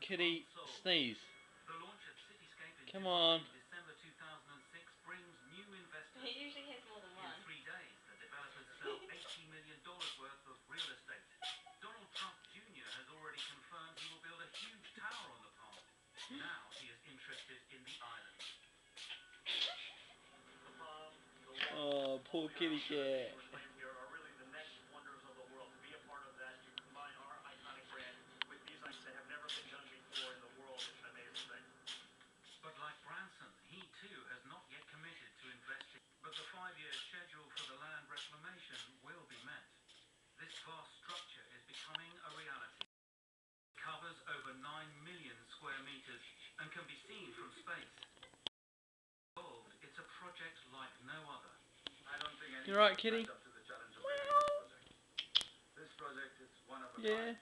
kitty sneeze. Come on. He usually has more than one. In 3 days, the developers sell $80 million worth of real estate. Donald Trump Jr. has already confirmed he will build a huge tower on the park. Now he is interested in the island. Oh, poor kitty cat. Are really the next wonders of the world. To be a part of that, you combine our iconic brand with these items that have never been done before in the world. It's an amazing thing. But like Branson, he too has not yet committed to investing. But the 5-year schedule for the land reclamation will be met. This vast structure is becoming a reality. It covers over 9 million square meters and can be seen from space. It's a project like no other. I don't think You right, kitty? up to the challenge of this project. This project is one of a Yeah.